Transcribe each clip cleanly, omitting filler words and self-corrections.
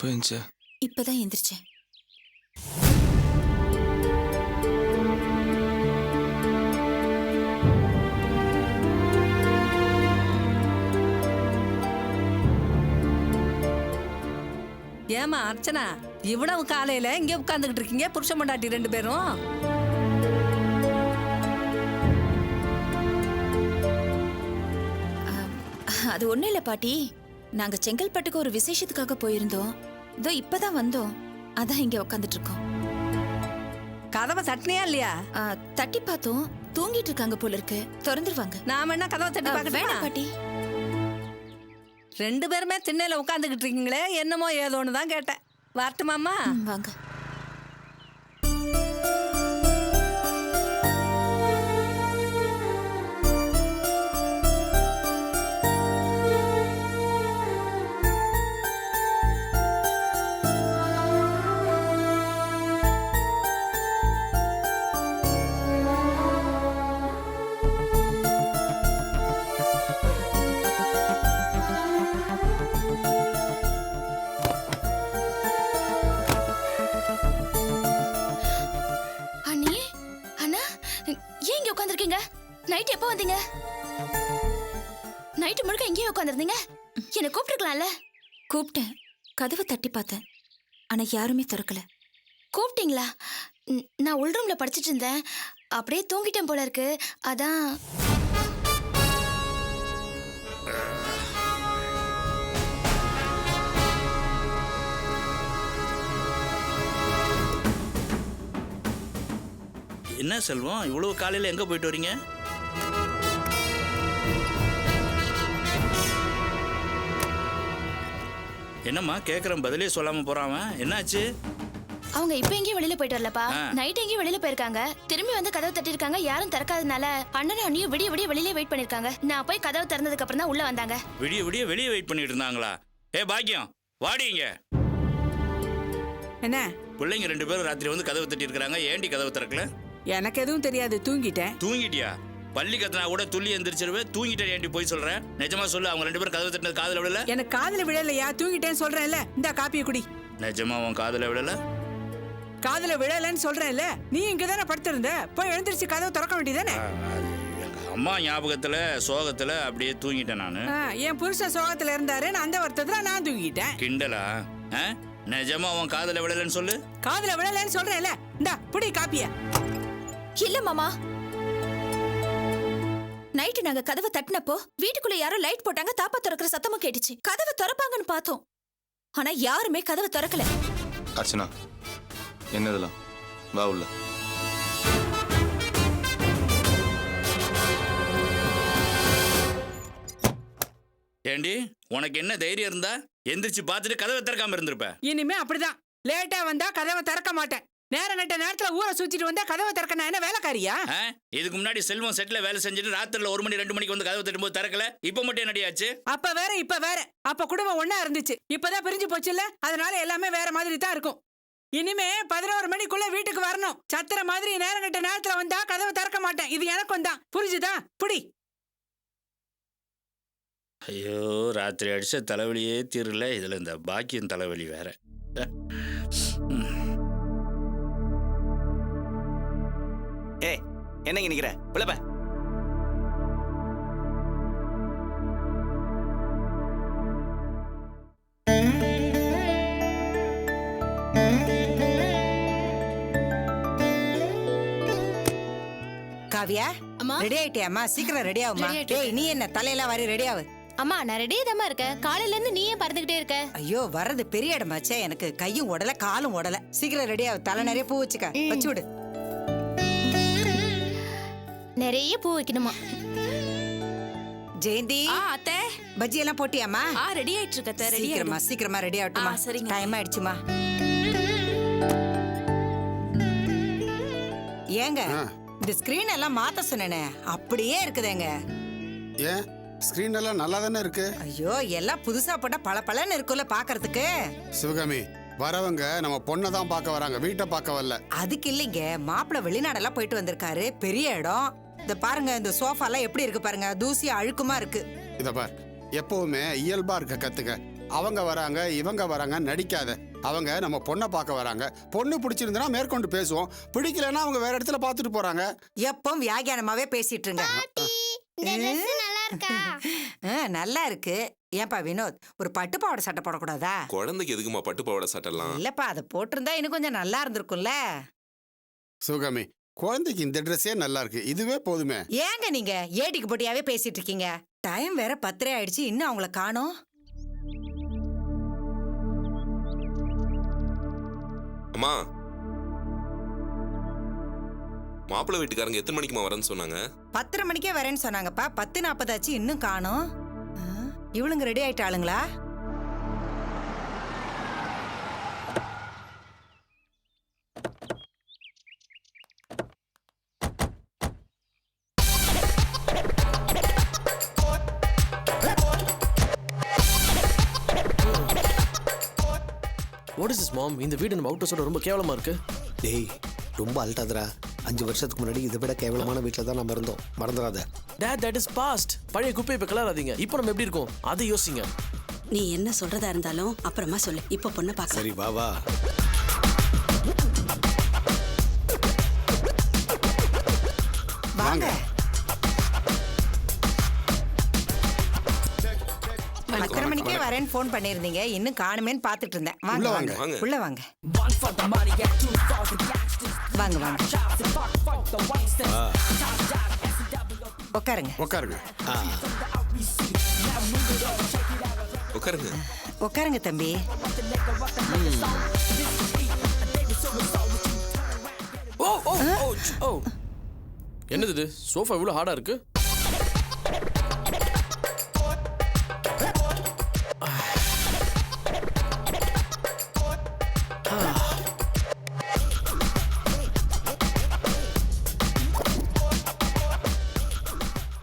எப்போ எந்திச்ச? இப்பதான் எந்திரிச்சேன். ஏமா அர்ச்சனா, இவ்வளவு காலையில இங்க உட்கார்ந்துகிட்டு இருக்கீங்க புருஷன் பொண்டாட்டி 2 பேரும்? அது ஒண்ணும் இல்ல பாட்டி. நாங்க செங்கல்பட்டுக்கு ஒரு விசேஷத்துக்காக போயிருந்தோம். இதோ இப்பதான் வந்தோம். அதான் இங்க உட்காந்துட்டு இருக்கோம். கதவை தட்டினியா இல்லையா? தட்டி பார்த்தோம். தூங்கிட்டு இருக்காங்க போல இருக்கு. திறந்துருவாங்க. நாம என்ன கதவை தட்டி வேணாம் பார்க்க பாட்டி. 2 பேருமே திண்ணையில உட்காந்துக்கிட்டு இருக்கீங்களே, என்னமோ ஏதோன்னு தான் கேட்டேன். வரட்டுமாம்மா? வாங்க. நைட் எப்போ வந்தீங்க? நைட்டு முழுக்க எங்கேயும் உட்காந்துருந்தீங்க. என்னை கூப்பிட்டுருக்கலாம்ல? கூப்பிட்டேன். கதவை தட்டி பார்த்தேன். ஆனா யாருமே திறக்கல. கூப்பிட்டீங்களா? நான் உள்ரூம்ல படிச்சிட்டு இருந்தேன். அப்படியே தூங்கிட்டேன் போல இருக்கு. அதான். என்ன செல்வம், இவ்வளவு காலையில எங்க போயிட்டு வரீங்க? என்னம்மா கேக்குறேன், பதிலே சொல்லாம போறான். என்னாச்சு? அவங்க இப்ப எங்கேயும் வெளியில போயிட்டு வரலப்பா. நைட் எங்கேயும் வெளியில போயிருக்காங்க. திரும்பி வந்து கதவை தட்டிருக்காங்க. யாரும் திறக்காதனால அண்ணனும் அண்ணியும் விடிய விடிய வெளியிலே வெயிட் பண்ணிருக்காங்க. நான் போய் கதவை திறந்ததுக்கு அப்புறம் தான் உள்ள வந்தாங்க. விடிய விடிய வெளியே வெயிட் பண்ணிட்டு இருந்தாங்களா? பாக்கியம், வாடிங்க. என்ன? பிள்ளைங்க 2 பேரும் ராத்திரி வந்து கதவை தட்டி இருக்காங்க. ஏண்டி கதவை திறக்கல? எனக்கு எதுவும் தெரியாது, தூங்கிட்டேன். தூங்கிட்டியா? பள்ளி கத்தனா கூட துள்ளி எந்திரிச்சிருவே. தூங்கிட்டே ஏண்டி போய் சொல்றேன்? நிஜமா சொல்லு, அவங்க 2 பேரும் கதவை தட்டினது காதுல விடல? எனக்கு காதுல விழலையா? தூங்கிட்டேன்னு சொல்றேன்ல. இந்த காப்பியை குடி. நிஜமா உன் காதுல விடல? காதுல விழலன்னு சொல்றேன்ல. நீ இங்க தானே படுத்திருந்த. போய் எழுந்திருச்சு கதவை திறக்க வேண்டியதானே? அம்மா ஞாபகத்துல சோகத்துல அப்படியே தூங்கிட்டேன் நானு. என் புருஷன் சோகத்துல இருந்தாரு, நான் அந்த வருத்தத்துல நான் தூங்கிட்டேன். கிண்டலா? நிஜமா உன் காதுல விடலன்னு சொல்லு. காதுல விழலன்னு சொல்றேன்ல. இந்தா புடி காப்பிய. இல்ல மாமா, நைட்டு நாங்க கதவை தட்டினப்போ வீட்டுக்குள்ள யாரோ லைட் போட்டாங்க. தாப்பா திறக்கிற சத்தமும் கேட்டுச்சு. கதவை திறப்பாங்கன்னு பார்த்தோம். ஆனா யாருமே கதவை திறக்கல. அர்ச்சனா, என்னதெல்லாம்? வா உள்ள. ஏண்டி, உனக்கு என்ன தைரியம் இருந்தா எந்திரிச்சு பார்த்துட்டு கதவை திறக்காம இருந்திருப்ப? இனிமே அப்படிதான். லேட்டா வந்தா கதவை திறக்க மாட்டேன். நேரம் கட்ட நேரத்துல ஊரை சுத்திட்டு வந்தா கதவை திறக்க நான் என்ன வேலைக்காரியா? இதுக்கு முன்னாடி செல்வம் செட்ல வேலை செஞ்சுட்டு ராத்திரில 1 மணி 2 மணிக்கு வந்து கதவை தட்டும்போது திறக்கல. இப்ப மட்டும் என்னடியாச்சு? அப்ப வேற இப்ப வேற. அப்ப குடும்பம் ஒண்ணா இருந்துச்சு, இப்பதான் பிரிஞ்சு போச்சுல்ல. அதனால எல்லாமே வேற மாதிரி தான் இருக்கும். இனிமே 11 மணிக்குள்ள வீட்டுக்கு வரணும். சத்திர மாதிரி நேரம் கட்ட நேரத்துல வந்தா கதவை திறக்க மாட்டேன். இது எனக்கும் தான், புரிஞ்சுதா? புடி. ஐயோ, ராத்திரி அடிச்ச தலைவலியே தீரல. இதுல இந்த பாக்கியம் தலைவலி வேற. என்னங்க நிக்கிற? விளப்ப. காவியா, ரெடி ஆயிட்டியாமா? சீக்கிரம் ரெடி ஆகுமா. டேய், நீ என்ன தலையெல்லாம் வாரி ரெடி ஆகு. அம்மா, நான் ரெடியா தான் இருக்கேன். காலையில இருந்து நீயே பறந்துகிட்டே இருக்க. ஐயோ, வர்றது பெரிய இடமாச்சே. எனக்கு கையும் உடல காலும் உடல. சீக்கிரம் ரெடி ஆகு. தலை நிறைய பூ வச்சுக்க. வச்சு விடு. நிறைய பூ வைக்கணுமா? ஜெயந்தி, அத்தை, பஜ்ஜி எல்லாம் போட்டியாமா? ரெடி ஆயிட்டு இருக்க. சீக்கிரமா சீக்கிரமா ரெடி ஆகட்டுமா? டைம் ஆயிடுச்சுமா. ஏங்க, இந்த ஸ்கிரீன் எல்லாம் மாத்த சொன்னேனே, அப்படியே இருக்குதுங்க. ஏன் ஸ்கிரீன் எல்லாம் நல்லா தானே இருக்கு? ஐயோ, எல்லாம் புதுசா போட்டா பளபளன்னு இருக்குல்ல பாக்குறதுக்கு. சிவகாமி, வரவங்க நம்ம பொண்ணை தான் பார்க்க வராங்க, வீட்டை பார்க்க வரல. அதுக்கு இல்லைங்க, மாப்பிள்ளை வெளிநாடெல்லாம் போயிட்டு வந்திருக்காரு. பெரிய இடம். இந்த பாருங்க, இந்த சோஃபா எல்லாம் எப்படி இருக்கு பாருங்க. தூசி அழுக்குமா இருக்கு. இத பார், எப்பவுமே இயல்பா இருக்க கத்துக்க. அவங்க வராங்க இவங்க வராங்க நடிக்காத. அவங்க நம்ம பொண்ணை பார்க்க வராங்க. பொண்ணு பிடிச்சிருந்தனா மேற்கொண்டு பேசுவோம், பிடிக்கலன்னா அவங்க வேற இடத்துல பார்த்துட்டு போறாங்க. எப்பவும் வியாகியானமாவே பேசிட்டு இருங்க. நல்லா இருக்கு. ஏன்பா வினோத், ஒரு பட்டு பாவாடை சட்டை போடக்கூடாதா? குழந்தைக்கு எதுக்குமா பட்டு பாவாடை சட்டெல்லாம்? இல்லப்பா, அதை போட்டிருந்தா இன்னும் கொஞ்சம் நல்லா இருந்திருக்கும்ல. சுகமி, குழந்தைக்கு இந்த ட்ரெஸ்ஸே நல்லா இருக்கு, இதுவே போதுமே. ஏங்க நீங்க ஏடிக்கு போட்டியாவே பேசிட்டு இருக்கீங்க? டைம் வேற 10:30 ஆயிடுச்சு, இன்னும் அவங்கள காணோம். அம்மா, மாப்பிள்ளை வீட்டுக்காரங்க எத்தனை மணிக்குமா வரேன்னு சொன்னாங்க? 10:30 மணிக்கே வரேன்னு சொன்னாங்கப்பா. 10:40 ஆச்சு, இன்னும் காணோம். இவளுங்க ரெடி ஆயிட்டாளுங்களா? வாட் இஸ் திஸ் மாம்? இந்த வீடு நம்ம அவுட்டர்ஸோட ரொம்ப கேவலமா இருக்கு. டேய், ரொம்ப அல்ட்டாதரா. 5 வருஷத்துக்கு முன்னாடி இதை விட கேவலமான வீட்டில் தான் நம்ம இருந்தோம், மறந்துடாத. That, that is past. பழைய குப்பையை இப்போ கிளறாதீங்க. இப்போ நம்ம எப்படி இருக்கோம் அதை யோசிங்க. நீ என்ன சொல்றதா இருந்தாலும் அப்புறமா சொல்லு. இப்போ பொண்ணை பார்க்க. சரி, வா வா. வாங்க. 10:30 மணிக்கே வரேன்னு ஃபோன் பண்ணிருந்தீங்க, இன்னும் காணுமேன்னு பார்த்துட்டு இருந்தேன். வாங்க வாங்க உள்ள வாங்க. வாங்க வாங்க உட்காருங்க. உட்காருங்க. உட்காருங்க. உட்காருங்க தம்பி. ஓ ஓ ஓ, என்னது இது? சோஃபா இவ்வளோ ஹார்டா இருக்கு.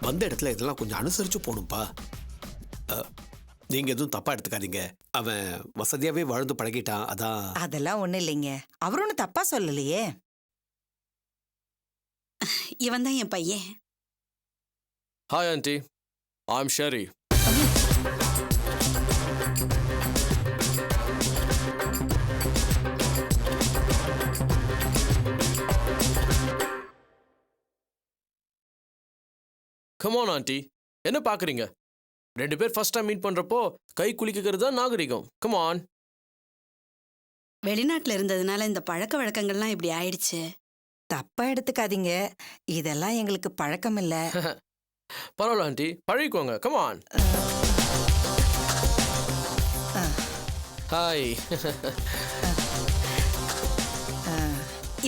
வந்த இடத்துல இதெல்லாம் கொஞ்சம் அனுசரிச்சு போகணும்ப்பா. நீங்க எதுவும் தப்பா எடுத்துக்காதீங்க. அவன் வசதியாவே வாழ்ந்து பழகிட்டான், அதான். அதெல்லாம் ஒண்ணும் இல்லைங்க, அவர் ஒன்றும் தப்பா சொல்லலையே. இவன் தான் என் பையன். Hi aunty, I'm Sherry. Come on aunty, என்ன பார்க்குறீங்க? 2 பேர் ஃபர்ஸ்ட் டைம் மீட் பண்ணுறப்போ கை குலுக்கிக்கிறது தான் நாகரிகம். Come on. வெளிநாட்டில் இருந்ததுனால இந்த பழக்க வழக்கங்கள்லாம் இப்படி ஆயிடுச்சு. தப்பா எடுத்துக்காதீங்க, இதெல்லாம் எங்களுக்கு பழக்கம் இல்ல. பரவாயில்ல ஆண்டி, பழகிக்கோங்க. Come on. ஹாய்.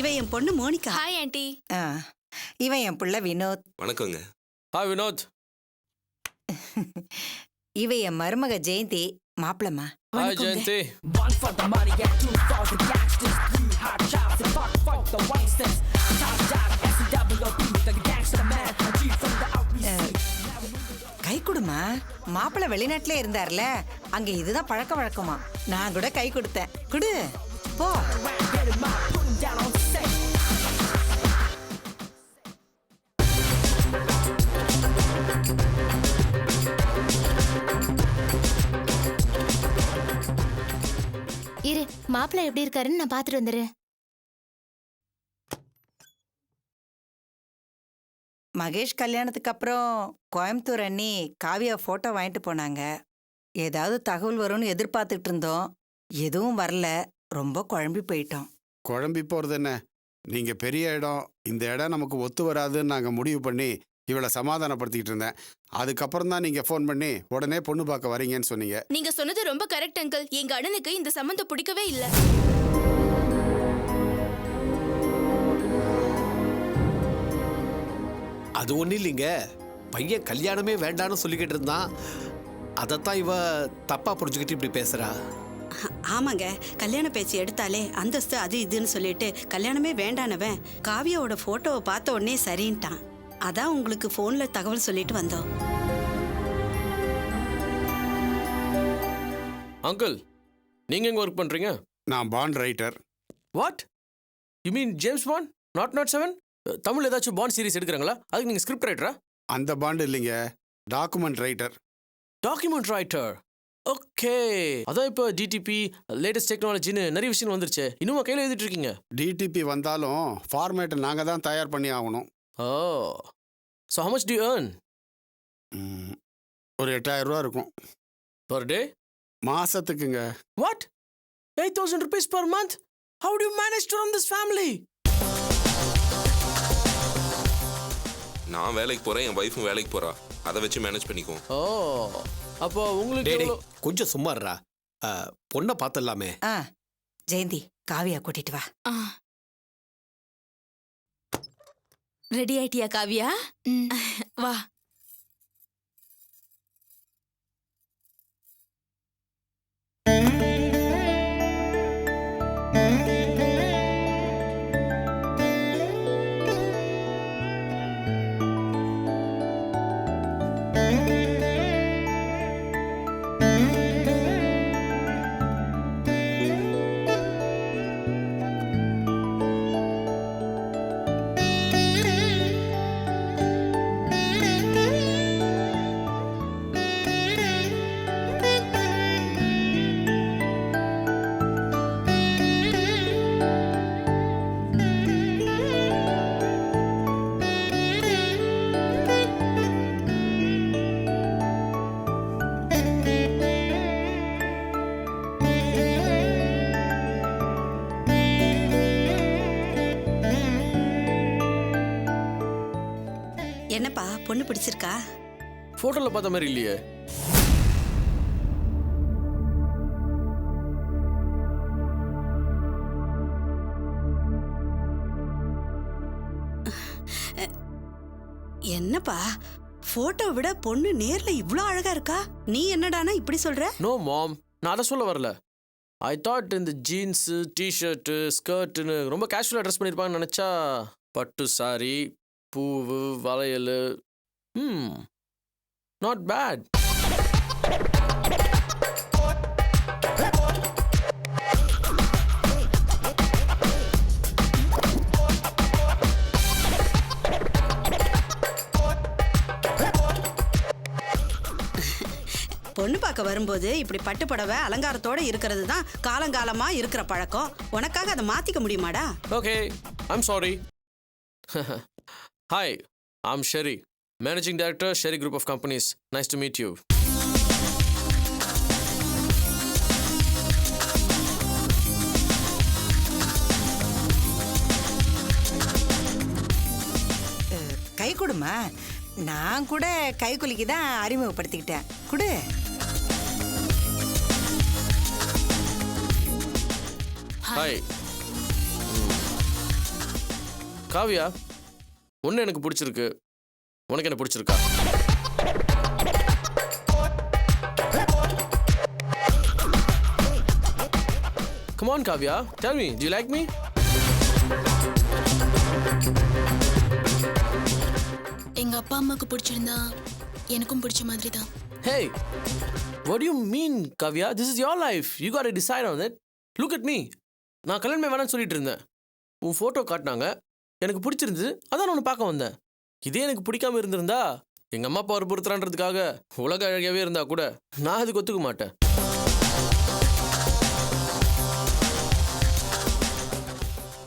இவ என் பொண்ணு மோனிகா. Hi aunty. இவன் என் புள்ள வினோத். வணக்கங்க. ஹாய் வினோத். இவ என் மருமக ஜெயந்தி. மாப்பிளமா. ஹாய் ஜெயந்தி. கை கொடுமா. மாப்பிள்ள வெளிநாட்டிலே இருந்தார்ல, அங்க இதுதான் பழக்க வழக்கமா. நான் கூட கை கொடுத்தேன். குடு போ. இரு, மாப்பிள்ளை எப்படி இருக்காருன்னு நான் பார்த்துட்டு வந்துடுறேன். மகேஷ் கல்யாணத்துக்கு அப்புறம் கோயம்புத்தூர் அண்ணி காவியா போட்டோ வாங்கிட்டு போனாங்க. ஏதாவது தகவல் வரும்னு எதிர்பார்த்துட்டு இருந்தோம், எதுவும் வரல. ரொம்ப குழம்பி போயிட்டோம். குழம்பி போறது என்ன, நீங்க பெரிய இடம், இந்த இடம் நமக்கு ஒத்து வராதுன்னு நாங்க முடிவு பண்ணி இவளை சமாதானப்படுத்திக்கிட்டு இருந்தேன். அதுக்கப்புறம் தான் நீங்க ஃபோன் பண்ணி உடனே பொண்ணு பார்க்க வரீங்கன்னு சொன்னீங்க. நீங்க சொன்னது ரொம்ப கரெக்ட் அங்கிள். எங்க அண்ணனுக்கு இந்த சம்பந்தம் பிடிக்கவே இல்ல. அது ஒன்றும் இல்லைங்க, பையன் கல்யாணமே வேண்டான்னு சொல்லிக்கிட்டு இருந்தான். அதைத்தான் இவ தப்பா புரிஞ்சுக்கிட்டு இப்படி பேசுறா. ஆமாங்க, கல்யாண பேச்சு எடுத்தாலே அந்தஸ்து அது இதுன்னு சொல்லிட்டு கல்யாணமே வேண்டானவன் காவியாவோட போட்டோவை பார்த்த உடனே சரின்ட்டான். அதான் உங்களுக்கு போன்ல தகவல் சொல்லிட்டு வந்தோம். அங்கிள், நீங்க எங்க ஒர்க் பண்றீங்க? நான் bond writer. What you mean James bond 007? Tamil ஏதாச்சும் பாண்ட் சீரிஸ் எடுக்கிறாங்களா? அதுக்கு நீங்க ஸ்கிரிப்ட் ரைட்டரா? அந்த பாண்ட் இல்லைங்க, document writer. Document writer. Okay, அதான் இப்போ டிடிபி லேட்டஸ்ட் டெக்னாலஜின்னு நிறைய விஷயம் வந்துருச்சு. இன்னும் கையில் எழுதிட்டு இருக்கீங்க? டிடிபி வந்தாலும் ஃபார்மேட்டை நாங்கள் தான் தயார் பண்ணி ஆகணும். ஓ, so how much do you earn? ஒரு 8,000 ரூபா இருக்கும் Per day? மாசத்துக்குங்க. What? 8,000 rupees per month? How do you manage to run this family? நான் வேலைக்கு போறேன், என் ஒய்ஃபும் வேலைக்கு போறா. அதை வச்சு மேனேஜ் பண்ணிக்குவோம். ஓ, அப்போ உங்களுக்கு டேய், எவ்வளோ? கொஞ்சம் சும்மாடுறா. பொண்ணை பார்த்துடலாமே. ஜெயந்தி காவியா கூட்டிட்டு வா. ரெடி ஆயிட்டியா காவியா? வா. என்னப்பா பொண்ணு பிடிச்சிருக்கா? ஃபோட்டோல பார்த்த மாதிரி இல்லையே. என்னப்பா போட்டோ விட பொண்ணு நேர்ல இவ்ளோ அழகா இருக்கா? நீ என்னடானா இப்படி சொல்ற? நோ மாம், நான் அதை சொல்ல வரல. ஐ தாட் இந்த ஜீன்ஸு டிஷர்ட்டு ஸ்கர்ட்டுன்னு ரொம்ப கேஷுவலாக ட்ரெஸ் பண்ணியிருப்பாங்கன்னு நினச்சா பட்டு சாரி, பூவு, வளையல், நாட் பேட். பொண்ணு பார்க்க வரும்போது இப்படி பட்டு புடவை அலங்காரத்தோட இருக்கிறது தான் காலங்காலமா இருக்கிற பழக்கம். உனக்காக அதை மாத்திக்க முடியுமாடா? Okay, I'm sorry. Hi, I'm Sherry, managing director, Sherry group of companies. Nice to meet you. கை கொடுமா. நான் கூட கை குலுக்கி தான் அறிமுகப்படுத்திக்கிட்டேன். குடு. ஹாய். காவியா, ஒன்று எனக்கு பிடிச்சிருக்கு, உனக்கு என்ன பிடிச்சிருக்கா? Come on, Kavya, tell me, do you like me? எங்க அப்பா அம்மாக்கு பிடிச்சிருந்தா எனக்கும் பிடிச்ச மாதிரி தான். Hey, what do you mean, Kavya? This is your life. You got to decide on it. Look at me. நான் கல்யாணமே வேணாம்னு சொல்லிட்டு இருந்தேன். உன் ஃபோட்டோ காட்டினாங்க, எனக்கு பிடிச்சிருந்தது, அதான் நான் உன்னை பார்க்க வந்தேன். இதே எனக்கு பிடிக்காம இருந்திருந்தா எங்கள் அம்மா அப்பா பொறுத்துறான்றதுக்காக உலக அழகாகவே இருந்தா கூட நான் அதுக்கு ஒத்துக்க மாட்டேன்.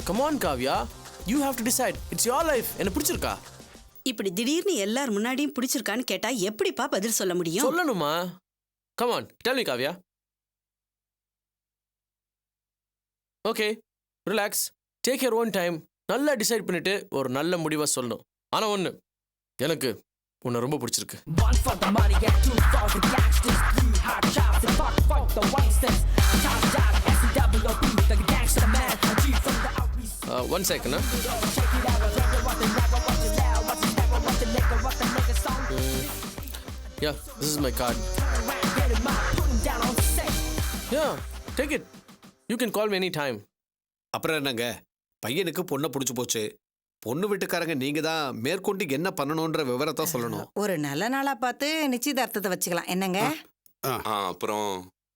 Come on, Kavya. You have to decide. It's your life. என்ன பிடிச்சிருக்கா? இப்படி திடீர்னு எல்லார் முன்னாடியும் பிடிச்சிருக்கான்னு கேட்டா எப்படிப்பா பதில் சொல்ல முடியும்? சொல்லணுமா? Come on, tell me, Kavya. Okay, relax. Take your own time. நல்லா டிசைட் பண்ணிட்டு ஒரு நல்ல முடிவை சொல்லணும். ஆனால் ஒன்று, எனக்கு உன்னை ரொம்ப பிடிச்சிருக்கு. One second. Yeah, this is my card. Yeah, take it. You can call me anytime. அப்புறம் என்னங்க, பையனுக்கு பொண்ணை பிடிச்சி போச்சு. பொண்ணு வீட்டுக்காரங்க நீங்க தான் மேற்கொண்டு என்ன பண்ணணும்ன்ற விவரத்தை சொல்லணும். ஒரு நல்ல நாளா பார்த்து நிச்சயதார்த்தத்தை வச்சுக்கலாம். என்னங்க? அப்புறம்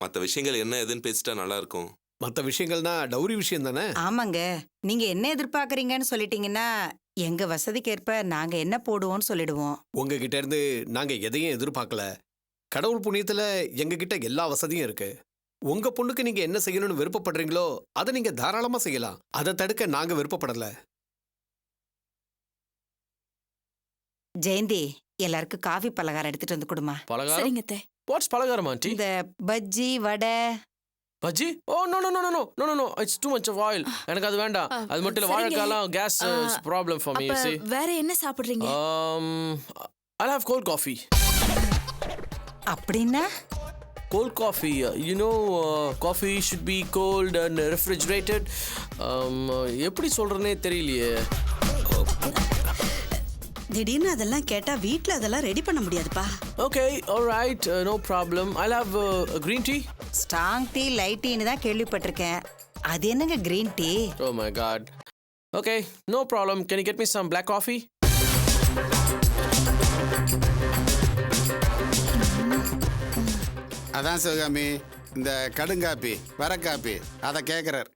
மற்ற விஷயங்கள் என்ன எதுன்னு பேசிட்டா நல்லா இருக்கும். மற்ற விஷயங்கள்னா டௌரி விஷயம் தானே? ஆமாங்க. நீங்க என்ன எதிர்பார்க்கறீங்கன்னு சொல்லிட்டீங்கன்னா எங்க வசதிக்கேற்ப நாங்க என்ன போடுவோம்னு சொல்லிடுவோம். உங்ககிட்ட இருந்து நாங்க எதையும் எதிர்பார்க்கல. கடவுள் புண்ணியத்துல எங்ககிட்ட எல்லா வசதியும் இருக்கு. உங்க பொண்ணுக்கு நீங்க என்ன செய்யணும்னு விருப்பப்படுறீங்களோ அதை நீங்க தாராளமா செய்யலாம். அதை தடுக்க நாங்க விருப்பப்படல. ஜெயந்தி, எல்லாருக்கும் காஃபி பலகாரம் எடுத்துட்டு வந்து கொடுமா. பலகாரம்? சரிங்க அத்தை. வாட்ஸ் பலகாரம் ஆண்டி? இந்த bajji vada. Bajji? Oh no no no no no no, it's too much of oil. எனக்கு அது வேண்டாம். அது மட்டும் இல்ல, சரிங்க. வாழைக்காலாம் கேஸ் ப்ராப்ளம் ஃபார் மீ. அப்ப see வேற என்ன சாப்பிடுறீங்க? I'll have cold coffee. அப்படின்னா Cold coffee, you know, coffee should be cold and refrigerated. எப்படி சொல்றேனே தெரியலையே. திடீர்னு அதெல்லாம் கேட்டா வீட்ல அதெல்லாம் ரெடி பண்ண முடியாதுப்பா. Okay, all right, no problem. I'll have a green tea. Strong tea, light டீன்னு தான் கேள்விப்பட்டிருக்கேன். அது என்னங்க green tea? Oh my god. Okay, no problem. Can you get me some black coffee? அதான் சிவகாமி, இந்த கடுங்காப்பி வரக்காப்பி அதை கேட்குறார்.